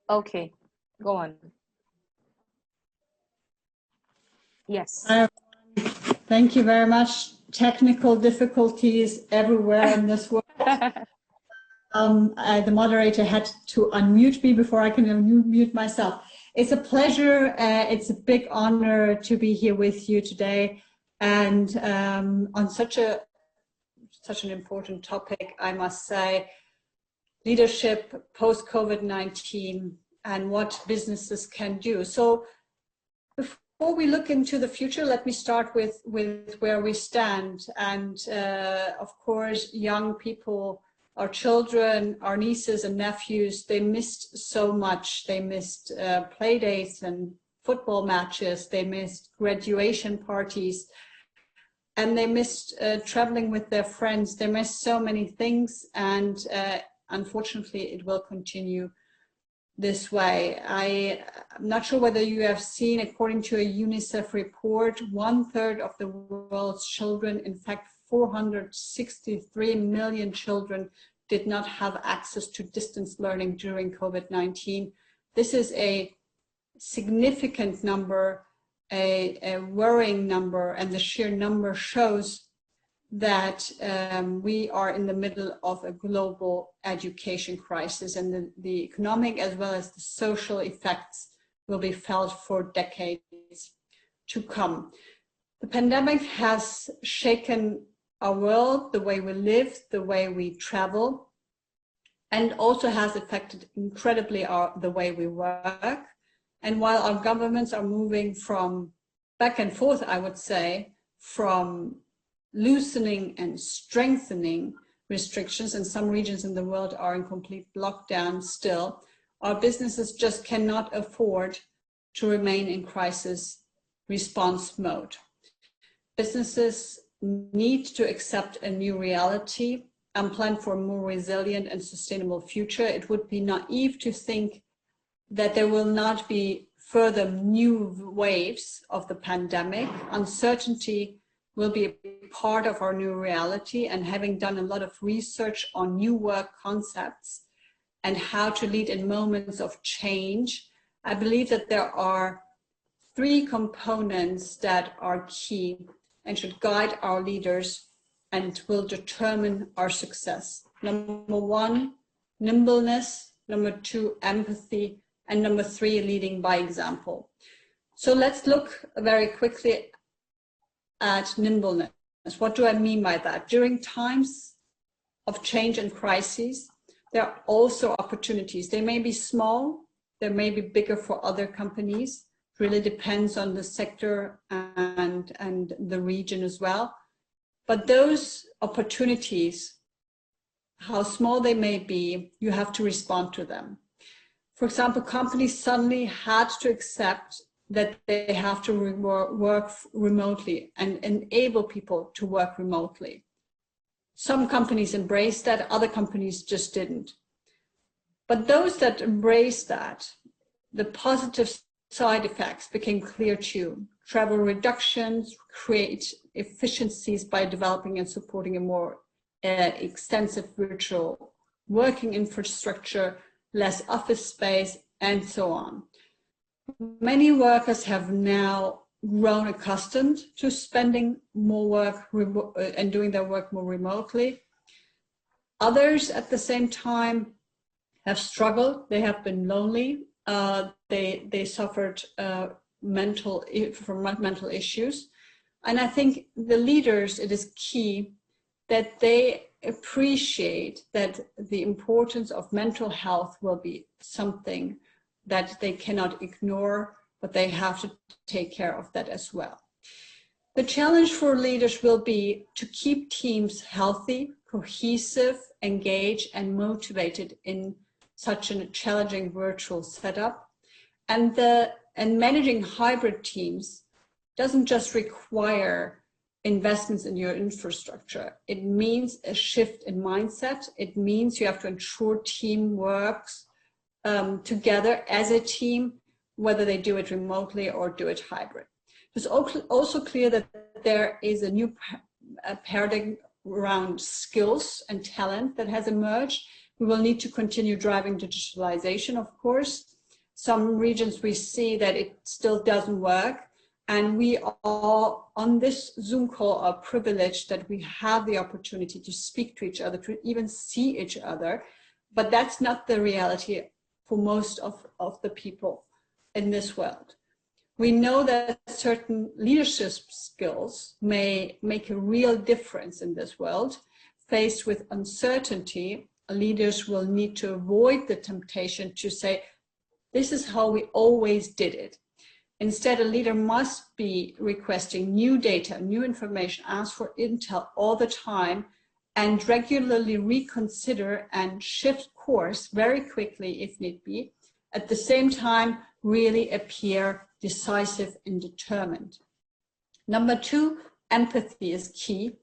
Okay, go on. Yes. Thank you very much. Technical difficulties everywhere in this world. The moderator had to unmute me before I can unmute myself. It's a pleasure. It's a big honor to be here with you today, and on such an important topic, I must say, leadership post-COVID-19 and what businesses can do. So before we look into the future, let me start with where we stand. And of course, young people, our children, our nieces and nephews, they missed so much. They missed play dates and football matches. They missed graduation parties. And they missed traveling with their friends. They missed so many things. And unfortunately, it will continue this way. I'm not sure whether you have seen, according to a UNICEF report, 1/3 of the world's children, in fact 463 million children, did not have access to distance learning during COVID-19. This is a significant number, a worrying number, and the sheer number shows that we are in the middle of a global education crisis, and the economic as well as the social effects will be felt for decades to come. The pandemic has shaken our world, the way we live, the way we travel, and also has affected incredibly the way we work. And while our governments are moving from back and forth, I would say, from loosening and strengthening restrictions, and some regions in the world are in complete lockdown still, our businesses just cannot afford to remain in crisis response mode. Businesses need to accept a new reality and plan for a more resilient and sustainable future. It would be naive to think that there will not be further new waves of the pandemic. Uncertainty will be a part of our new reality, and having done a lot of research on new work concepts and how to lead in moments of change, I believe that there are 3 components that are key and should guide our leaders and will determine our success. Number 1, nimbleness. Number 2, empathy. And number 3, leading by example. So let's look very quickly at nimbleness. What do I mean by that? During times of change and crises, there are also opportunities. They may be small, they may be bigger for other companies. It really depends on the sector and the region as well. But those opportunities, how small they may be, you have to respond to them. For example, companies suddenly had to accept that they have to work remotely and enable people to work remotely. Some companies embraced that, other companies just didn't. But those that embraced that, the positive side effects became clear too. Travel reductions, create efficiencies by developing and supporting a more extensive virtual working infrastructure, less office space, and so on. Many workers have now grown accustomed to spending more work and doing their work more remotely. Others at the same time have struggled. They have been lonely. They suffered mental issues. And I think the leaders, it is key that they appreciate that the importance of mental health will be something that they cannot ignore, but they have to take care of that as well. The challenge for leaders will be to keep teams healthy, cohesive, engaged, and motivated in such a challenging virtual setup. And managing hybrid teams doesn't just require investments in your infrastructure. It means a shift in mindset. It means you have to ensure team works together as a team, whether they do it remotely or do it hybrid. It's also clear that there is a new paradigm around skills and talent that has emerged. We will need to continue driving digitalization, of course, some regions we see that it still doesn't work. And we all, on this Zoom call, are privileged that we have the opportunity to speak to each other, to even see each other. But that's not the reality for most of the people in this world. We know that certain leadership skills may make a real difference in this world. Faced with uncertainty, leaders will need to avoid the temptation to say, this is how we always did it. Instead, a leader must be requesting new data, new information, ask for intel all the time, and regularly reconsider and shift course very quickly if need be. At the same time, really appear decisive and determined. Number two, empathy is key.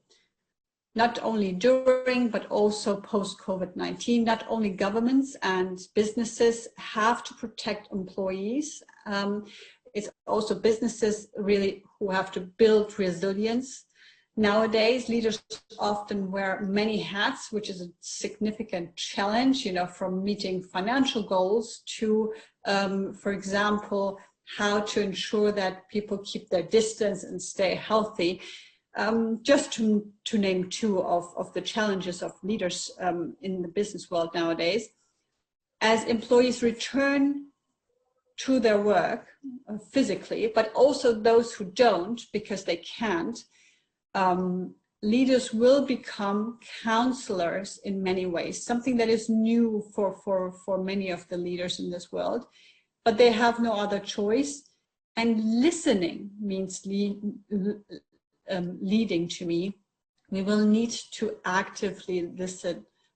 Not only during, but also post-COVID-19, not only governments and businesses have to protect employees. It's also businesses really who have to build resilience. Nowadays, leaders often wear many hats, which is a significant challenge, you know, from meeting financial goals to, for example, how to ensure that people keep their distance and stay healthy. Just to name two of the challenges of leaders in the business world nowadays. As employees return to their work physically, but also those who don't because they can't, leaders will become counselors in many ways, something that is new for many of the leaders in this world, but they have no other choice. And listening means leading to me. We will need to actively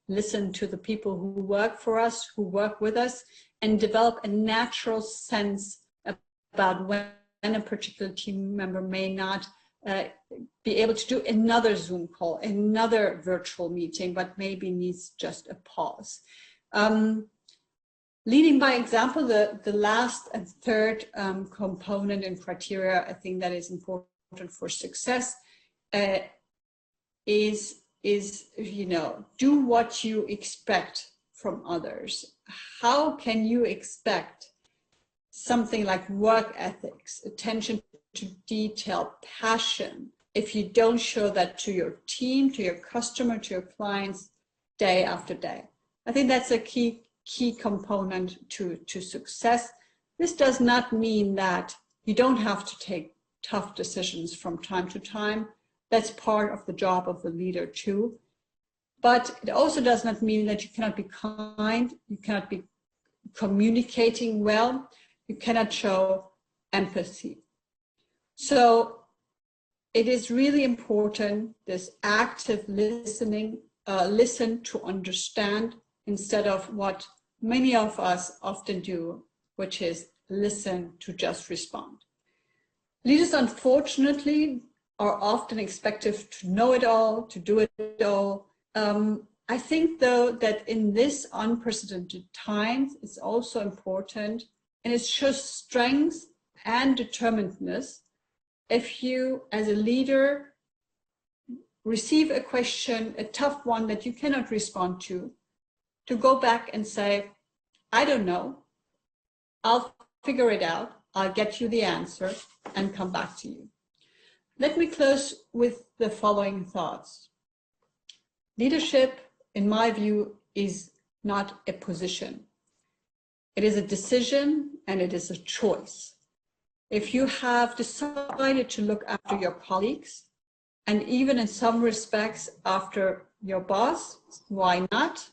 listen to the people who work for us, who work with us, and develop a natural sense about when a particular team member may not be able to do another Zoom call, another virtual meeting, but maybe needs just a pause. Leading by example, the last and third component and criteria I think that is important for success is, you know, do what you expect from others. How can you expect something like work ethics, attention to detail, passion, if you don't show that to your team, to your customer, to your clients day after day? I think that's a key component to success. This does not mean that you don't have to take tough decisions from time to time. That's part of the job of the leader too. But it also does not mean that you cannot be kind, you cannot be communicating well, you cannot show empathy. So it is really important, this active listening, listen to understand, instead of what many of us often do, which is listen to just respond. Leaders, unfortunately, are often expected to know it all, to do it all. I think, though, that in this unprecedented times, it's also important, and it shows strength and determinedness, if you, as a leader, receive a question, a tough one that you cannot respond to go back and say, I don't know, I'll figure it out, I'll get you the answer and come back to you. Let me close with the following thoughts. Leadership, in my view, is not a position. It is a decision and it is a choice. If you have decided to look after your colleagues, and even in some respects after your boss, why not?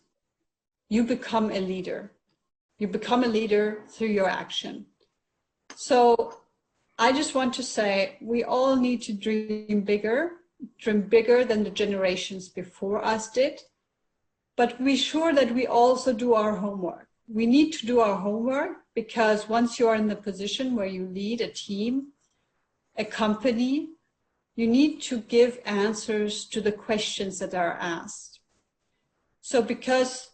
You become a leader. You become a leader through your action. So I just want to say, we all need to dream bigger than the generations before us did, but be sure that we also do our homework. We need to do our homework, because once you are in the position where you lead a team, a company, you need to give answers to the questions that are asked. So because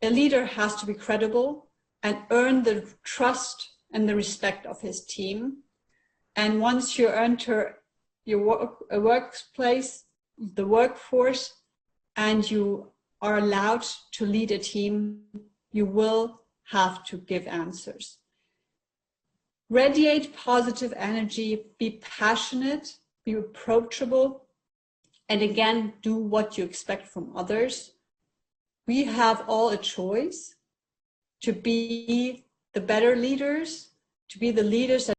a leader has to be credible and earn the trust and the respect of his team. And once you enter your workplace, the workforce, and you are allowed to lead a team, you will have to give answers. radiate positive energy, be passionate, be approachable, and again, do what you expect from others. We have all a choice to be the better leaders, to be the leaders that